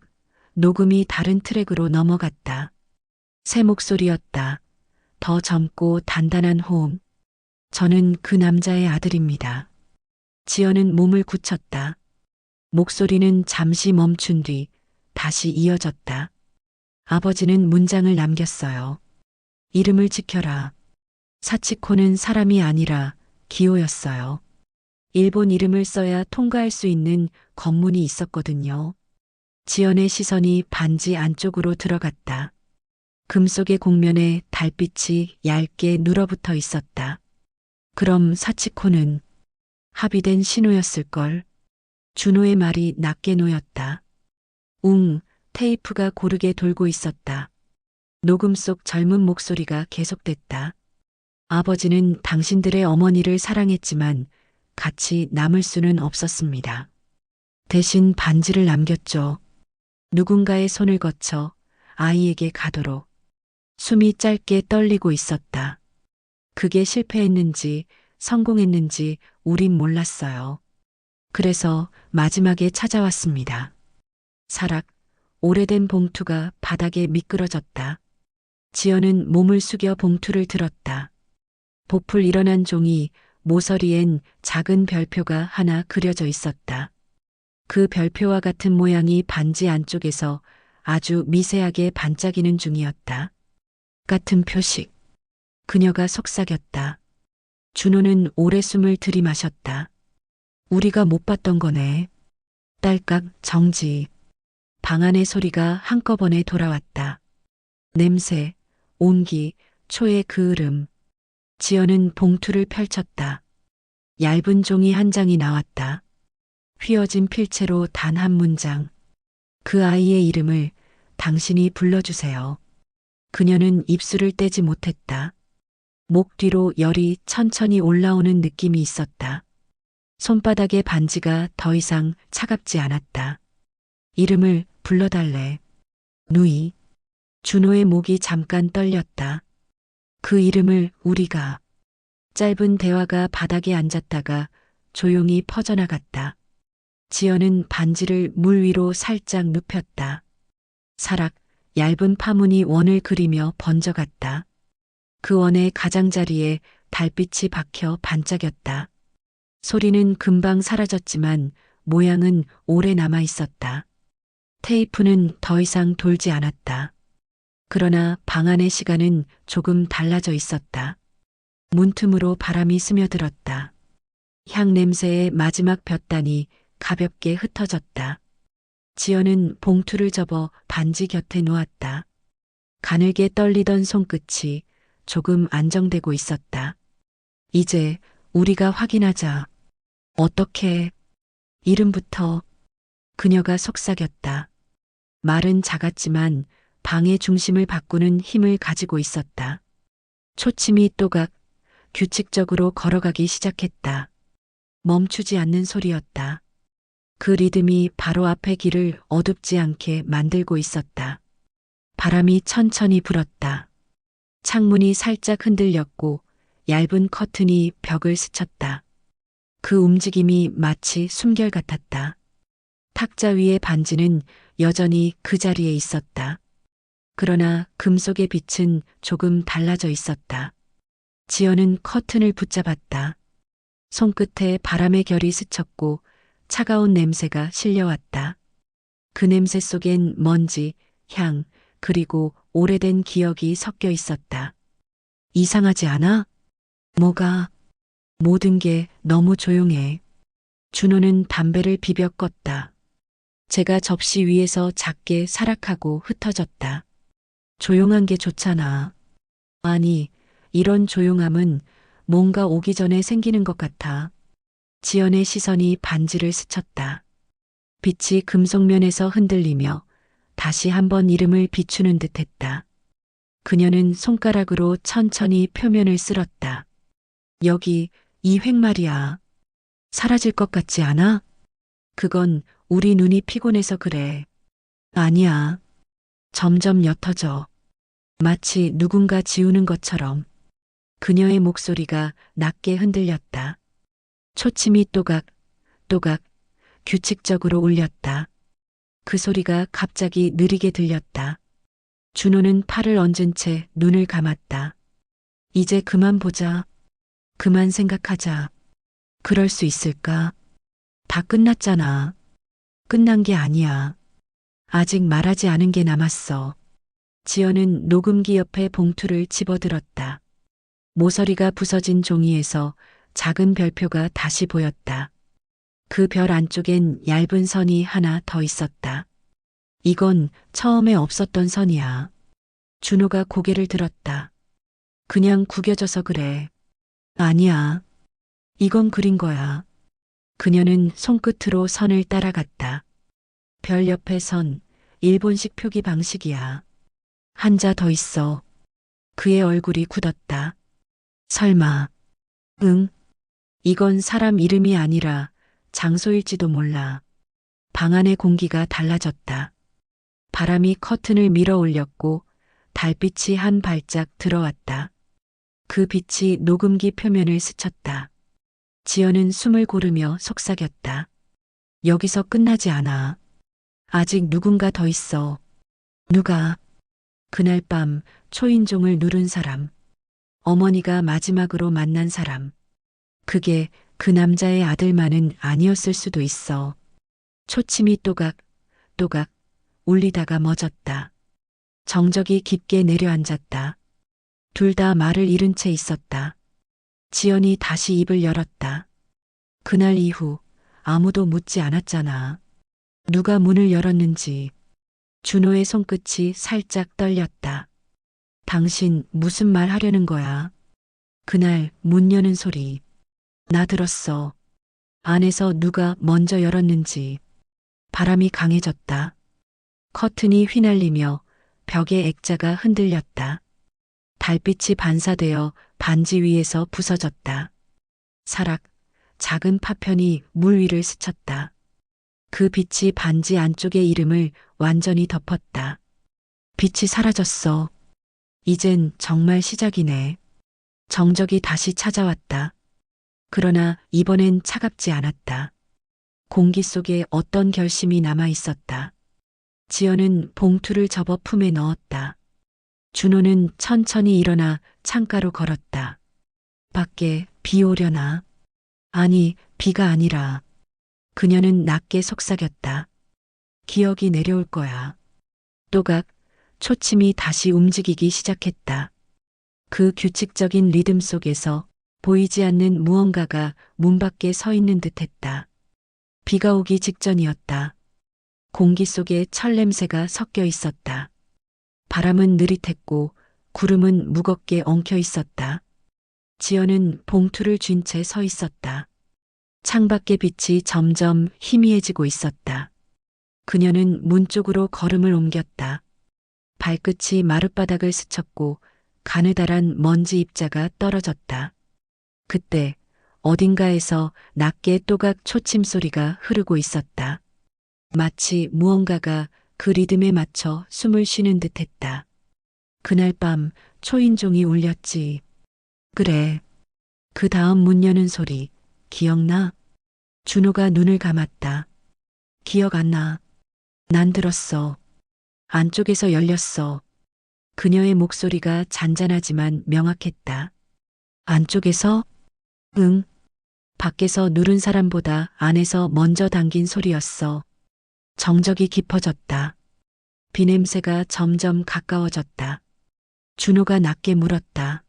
녹음이 다른 트랙으로 넘어갔다. 새 목소리였다. 더 젊고 단단한 호응. 저는 그 남자의 아들입니다. 지연은 몸을 굳혔다. 목소리는 잠시 멈춘 뒤 다시 이어졌다. 아버지는 문장을 남겼어요. 이름을 지켜라. 사치코는 사람이 아니라 기호였어요. 일본 이름을 써야 통과할 수 있는 검문이 있었거든요. 지연의 시선이 반지 안쪽으로 들어갔다. 금속의 곡면에 달빛이 얇게 눌어붙어 있었다. 그럼 사치코는 합의된 신호였을걸. 준호의 말이 낮게 놓였다. 테이프가 고르게 돌고 있었다. 녹음 속 젊은 목소리가 계속됐다. 아버지는 당신들의 어머니를 사랑했지만 같이 남을 수는 없었습니다. 대신 반지를 남겼죠. 누군가의 손을 거쳐 아이에게 가도록. 숨이 짧게 떨리고 있었다. 그게 실패했는지 성공했는지 우린 몰랐어요. 그래서 마지막에 찾아왔습니다. 사락, 오래된 봉투가 바닥에 미끄러졌다. 지연은 몸을 숙여 봉투를 들었다. 보풀 일어난 종이 모서리엔 작은 별표가 하나 그려져 있었다. 그 별표와 같은 모양이 반지 안쪽에서 아주 미세하게 반짝이는 중이었다. 같은 표식. 그녀가 속삭였다. 준호는 오래 숨을 들이마셨다. 우리가 못 봤던 거네. 딸깍 정지. 방 안의 소리가 한꺼번에 돌아왔다. 냄새, 온기, 초의 그을음. 지연은 봉투를 펼쳤다. 얇은 종이 한 장이 나왔다. 휘어진 필체로 단 한 문장. 그 아이의 이름을 당신이 불러주세요. 그녀는 입술을 떼지 못했다. 목 뒤로 열이 천천히 올라오는 느낌이 있었다. 손바닥의 반지가 더 이상 차갑지 않았다. 이름을 불러달래. 누이. 준호의 목이 잠깐 떨렸다. 그 이름을 우리가. 짧은 대화가 바닥에 앉았다가 조용히 퍼져나갔다. 지연은 반지를 물 위로 살짝 눕혔다. 사락, 얇은 파문이 원을 그리며 번져갔다. 그 원의 가장자리에 달빛이 박혀 반짝였다. 소리는 금방 사라졌지만 모양은 오래 남아 있었다. 테이프는 더 이상 돌지 않았다. 그러나 방 안의 시간은 조금 달라져 있었다. 문틈으로 바람이 스며들었다. 향 냄새의 마지막 볕단이 가볍게 흩어졌다. 지연은 봉투를 접어 반지 곁에 놓았다. 가늘게 떨리던 손끝이 조금 안정되고 있었다. 이제 우리가 확인하자. 어떻게? 이름부터. 그녀가 속삭였다. 말은 작았지만 방의 중심을 바꾸는 힘을 가지고 있었다. 초침이 또각 규칙적으로 걸어가기 시작했다. 멈추지 않는 소리였다. 그 리듬이 바로 앞의 길을 어둡지 않게 만들고 있었다. 바람이 천천히 불었다. 창문이 살짝 흔들렸고 얇은 커튼이 벽을 스쳤다. 그 움직임이 마치 숨결 같았다. 탁자 위의 반지는 여전히 그 자리에 있었다. 그러나 금속의 빛은 조금 달라져 있었다. 지연은 커튼을 붙잡았다. 손끝에 바람의 결이 스쳤고 차가운 냄새가 실려왔다. 그 냄새 속엔 먼지, 향, 그리고 오래된 기억이 섞여 있었다. 이상하지 않아? 뭐가? 모든 게 너무 조용해. 준호는 담배를 비벼 껐다. 제가 접시 위에서 작게 사락하고 흩어졌다. 조용한 게 좋잖아. 아니, 이런 조용함은 뭔가 오기 전에 생기는 것 같아. 지연의 시선이 반지를 스쳤다. 빛이 금속면에서 흔들리며 다시 한번 이름을 비추는 듯 했다. 그녀는 손가락으로 천천히 표면을 쓸었다. 여기 이 획 말이야. 사라질 것 같지 않아? 그건 우리 눈이 피곤해서 그래. 아니야. 점점 옅어져. 마치 누군가 지우는 것처럼. 그녀의 목소리가 낮게 흔들렸다. 초침이 또각, 또각, 규칙적으로 울렸다. 그 소리가 갑자기 느리게 들렸다. 준호는 팔을 얹은 채 눈을 감았다. 이제 그만 보자. 그만 생각하자. 그럴 수 있을까? 다 끝났잖아. 끝난 게 아니야. 아직 말하지 않은 게 남았어. 지연은 녹음기 옆에 봉투를 집어들었다. 모서리가 부서진 종이에서 작은 별표가 다시 보였다. 그 별 안쪽엔 얇은 선이 하나 더 있었다. 이건 처음에 없었던 선이야. 준호가 고개를 들었다. 그냥 구겨져서 그래. 아니야. 이건 그린 거야. 그녀는 손끝으로 선을 따라갔다. 별 옆에 선, 일본식 표기 방식이야. 한자 더 있어. 그의 얼굴이 굳었다. 설마. 응. 이건 사람 이름이 아니라 장소일지도 몰라. 방 안의 공기가 달라졌다. 바람이 커튼을 밀어 올렸고 달빛이 한 발짝 들어왔다. 그 빛이 녹음기 표면을 스쳤다. 지연은 숨을 고르며 속삭였다. 여기서 끝나지 않아. 아직 누군가 더 있어. 누가? 그날 밤 초인종을 누른 사람. 어머니가 마지막으로 만난 사람. 그게 그 남자의 아들만은 아니었을 수도 있어. 초침이 또각 울리다가 멎었다. 정적이 깊게 내려앉았다. 둘 다 말을 잃은 채 있었다. 지연이 다시 입을 열었다. 그날 이후 아무도 묻지 않았잖아. 누가 문을 열었는지. 준호의 손끝이 살짝 떨렸다. 당신 무슨 말 하려는 거야? 그날 문 여는 소리. 나 들었어. 안에서 누가 먼저 열었는지. 바람이 강해졌다. 커튼이 휘날리며 벽의 액자가 흔들렸다. 달빛이 반사되어 반지 위에서 부서졌다. 사락, 작은 파편이 물 위를 스쳤다. 그 빛이 반지 안쪽의 이름을 완전히 덮었다. 빛이 사라졌어. 이젠 정말 시작이네. 정적이 다시 찾아왔다. 그러나 이번엔 차갑지 않았다. 공기 속에 어떤 결심이 남아 있었다. 지연은 봉투를 접어 품에 넣었다. 준호는 천천히 일어나 창가로 걸었다. 밖에 비 오려나? 아니, 비가 아니라. 그녀는 낮게 속삭였다. 기억이 내려올 거야. 또각, 초침이 다시 움직이기 시작했다. 그 규칙적인 리듬 속에서 보이지 않는 무언가가 문 밖에 서 있는 듯 했다. 비가 오기 직전이었다. 공기 속에 철 냄새가 섞여 있었다. 바람은 느릿했고 구름은 무겁게 엉켜 있었다. 지연은 봉투를 쥔 채 서 있었다. 창밖의 빛이 점점 희미해지고 있었다. 그녀는 문 쪽으로 걸음을 옮겼다. 발끝이 마룻바닥을 스쳤고 가느다란 먼지 입자가 떨어졌다. 그때 어딘가에서 낮게 또각 초침 소리가 흐르고 있었다. 마치 무언가가 그 리듬에 맞춰 숨을 쉬는 듯 했다. 그날 밤 초인종이 울렸지. 그래. 그 다음 문 여는 소리, 기억나? 준호가 눈을 감았다. 기억 안 나. 난 들었어. 안쪽에서 열렸어. 그녀의 목소리가 잔잔하지만 명확했다. 안쪽에서? 응. 밖에서 누른 사람보다 안에서 먼저 당긴 소리였어. 정적이 깊어졌다. 비 냄새가 점점 가까워졌다. 준호가 낮게 물었다.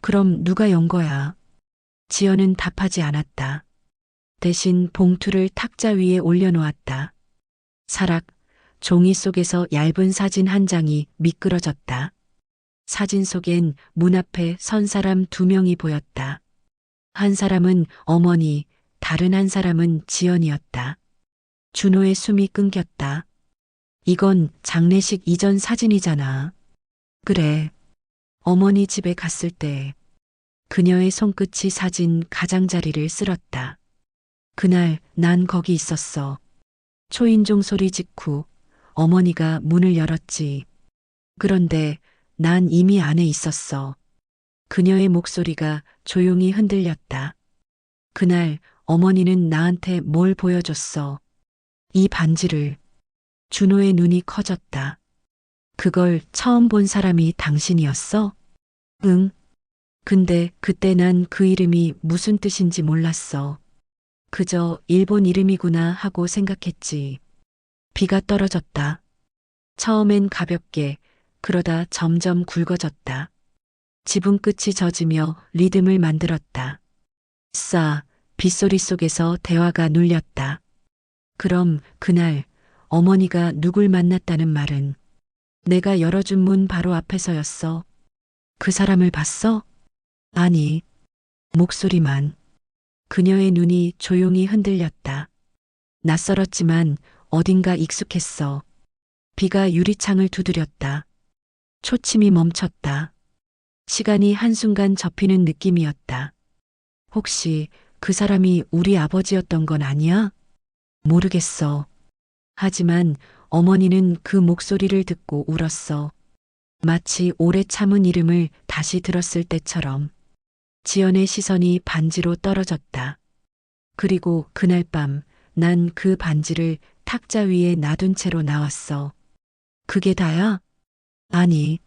그럼 누가 연 거야? 지연은 답하지 않았다. 대신 봉투를 탁자 위에 올려놓았다. 사락, 종이 속에서 얇은 사진 한 장이 미끄러졌다. 사진 속엔 문 앞에 선 사람 2명이 보였다. 한 사람은 어머니, 다른 한 사람은 지연이었다. 준호의 숨이 끊겼다. 이건 장례식 이전 사진이잖아. 그래. 어머니 집에 갔을 때 그녀의 손끝이 사진 가장자리를 쓸었다. 그날 난 거기 있었어. 초인종 소리 직후 어머니가 문을 열었지. 그런데 난 이미 안에 있었어. 그녀의 목소리가 조용히 흔들렸다. 그날 어머니는 나한테 뭘 보여줬어. 이 반지를. 준호의 눈이 커졌다. 그걸 처음 본 사람이 당신이었어? 응. 근데 그때 난 그 이름이 무슨 뜻인지 몰랐어. 그저 일본 이름이구나 하고 생각했지. 비가 떨어졌다. 처음엔 가볍게, 그러다 점점 굵어졌다. 지붕 끝이 젖으며 리듬을 만들었다. 싸, 빗소리 속에서 대화가 눌렸다. 그럼 그날 어머니가 누굴 만났다는 말은 내가 열어준 문 바로 앞에서였어. 그 사람을 봤어? 아니, 목소리만. 그녀의 눈이 조용히 흔들렸다. 낯설었지만 어딘가 익숙했어. 비가 유리창을 두드렸다. 초침이 멈췄다. 시간이 한순간 접히는 느낌이었다. 혹시 그 사람이 우리 아버지였던 건 아니야? 모르겠어. 하지만 어머니는 그 목소리를 듣고 울었어. 마치 오래 참은 이름을 다시 들었을 때처럼. 지연의 시선이 반지로 떨어졌다. 그리고 그날 밤 난 그 반지를 탁자 위에 놔둔 채로 나왔어. 그게 다야? 아니.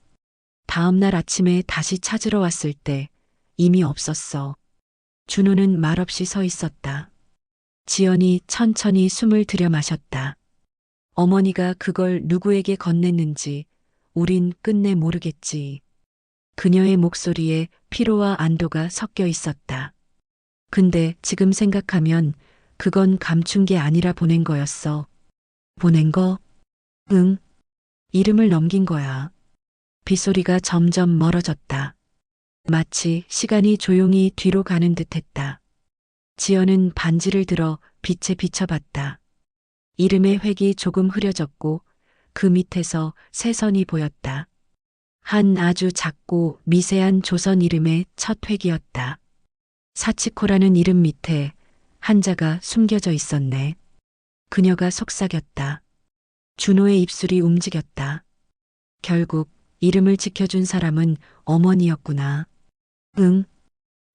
다음 날 아침에 다시 찾으러 왔을 때 이미 없었어. 준호는 말없이 서 있었다. 지연이 천천히 숨을 들여 마셨다. 어머니가 그걸 누구에게 건넸는지 우린 끝내 모르겠지. 그녀의 목소리에 피로와 안도가 섞여 있었다. 근데 지금 생각하면 그건 감춘 게 아니라 보낸 거였어. 보낸 거? 응. 이름을 넘긴 거야. 빗소리가 점점 멀어졌다. 마치 시간이 조용히 뒤로 가는 듯 했다. 지연은 반지를 들어 빛에 비춰봤다. 이름의 획이 조금 흐려졌고 그 밑에서 새 선이 보였다. 한 아주 작고 미세한 조선 이름의 첫 획이었다. 사치코라는 이름 밑에 한자가 숨겨져 있었네. 그녀가 속삭였다. 준호의 입술이 움직였다. 결국 이름을 지켜준 사람은 어머니였구나. 응.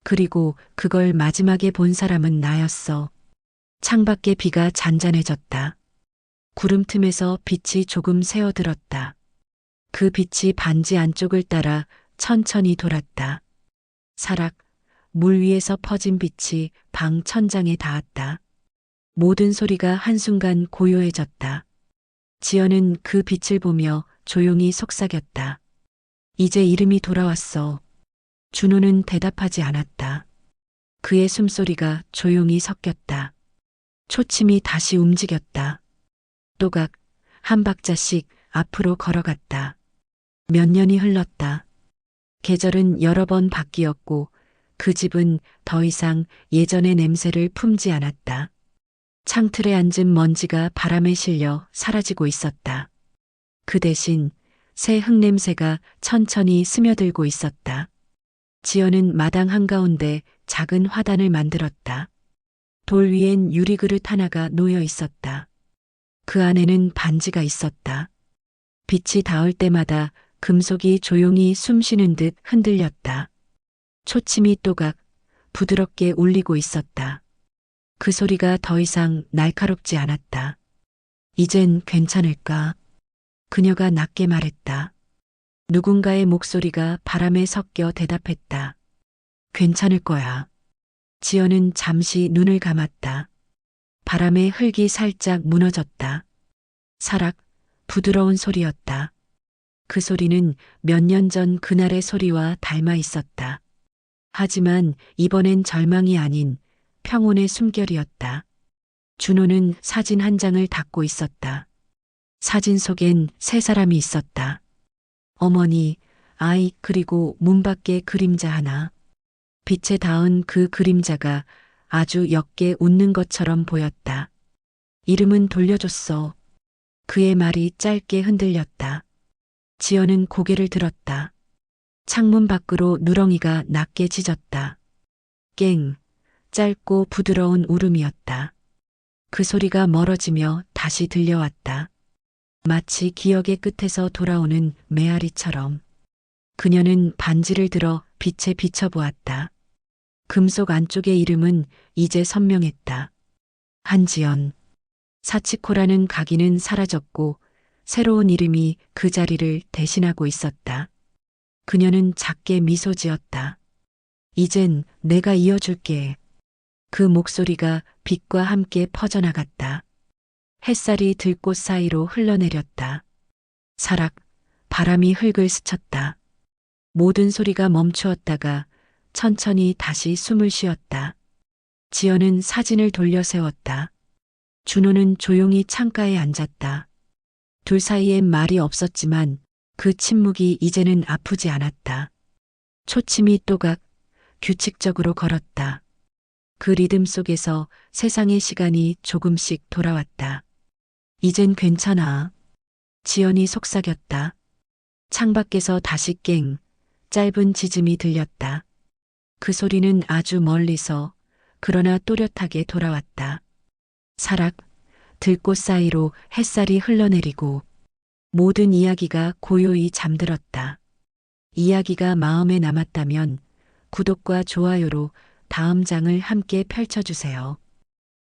그리고 그걸 마지막에 본 사람은 나였어. 창밖에 비가 잔잔해졌다. 구름 틈에서 빛이 조금 새어들었다. 그 빛이 반지 안쪽을 따라 천천히 돌았다. 사락, 물 위에서 퍼진 빛이 방 천장에 닿았다. 모든 소리가 한순간 고요해졌다. 지연은 그 빛을 보며 조용히 속삭였다. 이제 이름이 돌아왔어. 준호는 대답하지 않았다. 그의 숨소리가 조용히 섞였다. 초침이 다시 움직였다. 또각 한 박자씩 앞으로 걸어갔다. 몇 년이 흘렀다. 계절은 여러 번 바뀌었고 그 집은 더 이상 예전의 냄새를 품지 않았다. 창틀에 앉은 먼지가 바람에 실려 사라지고 있었다. 그 대신 새 흙냄새가 천천히 스며들고 있었다. 지연은 마당 한가운데 작은 화단을 만들었다. 돌 위엔 유리그릇 하나가 놓여 있었다. 그 안에는 반지가 있었다. 빛이 닿을 때마다 금속이 조용히 숨쉬는 듯 흔들렸다. 초침이 또각 부드럽게 울리고 있었다. 그 소리가 더 이상 날카롭지 않았다. 이젠 괜찮을까? 그녀가 낮게 말했다. 누군가의 목소리가 바람에 섞여 대답했다. 괜찮을 거야. 지연은 잠시 눈을 감았다. 바람에 흙이 살짝 무너졌다. 사락, 부드러운 소리였다. 그 소리는 몇 년 전 그날의 소리와 닮아 있었다. 하지만 이번엔 절망이 아닌 평온의 숨결이었다. 준호는 사진 한 장을 닫고 있었다. 사진 속엔 세 사람이 있었다. 어머니, 아이, 그리고 문 밖에 그림자 하나. 빛에 닿은 그 그림자가 아주 옅게 웃는 것처럼 보였다. 이름은 돌려줬어. 그의 말이 짧게 흔들렸다. 지연은 고개를 들었다. 창문 밖으로 누렁이가 낮게 짖었다. 깽, 짧고 부드러운 울음이었다. 그 소리가 멀어지며 다시 들려왔다. 마치 기억의 끝에서 돌아오는 메아리처럼. 그녀는 반지를 들어 빛에 비춰보았다. 금속 안쪽의 이름은 이제 선명했다. 한지연. 사치코라는 각인은 사라졌고 새로운 이름이 그 자리를 대신하고 있었다. 그녀는 작게 미소 지었다. 이젠 내가 이어줄게. 그 목소리가 빛과 함께 퍼져나갔다. 햇살이 들꽃 사이로 흘러내렸다. 사락, 바람이 흙을 스쳤다. 모든 소리가 멈추었다가 천천히 다시 숨을 쉬었다. 지연은 사진을 돌려 세웠다. 준호는 조용히 창가에 앉았다. 둘 사이엔 말이 없었지만 그 침묵이 이제는 아프지 않았다. 초침이 또각 규칙적으로 걸었다. 그 리듬 속에서 세상의 시간이 조금씩 돌아왔다. 이젠 괜찮아. 지연이 속삭였다. 창밖에서 다시 깽, 짧은 짖음이 들렸다. 그 소리는 아주 멀리서 그러나 또렷하게 돌아왔다. 사락, 들꽃 사이로 햇살이 흘러내리고 모든 이야기가 고요히 잠들었다. 이야기가 마음에 남았다면 구독과 좋아요로 다음 장을 함께 펼쳐주세요.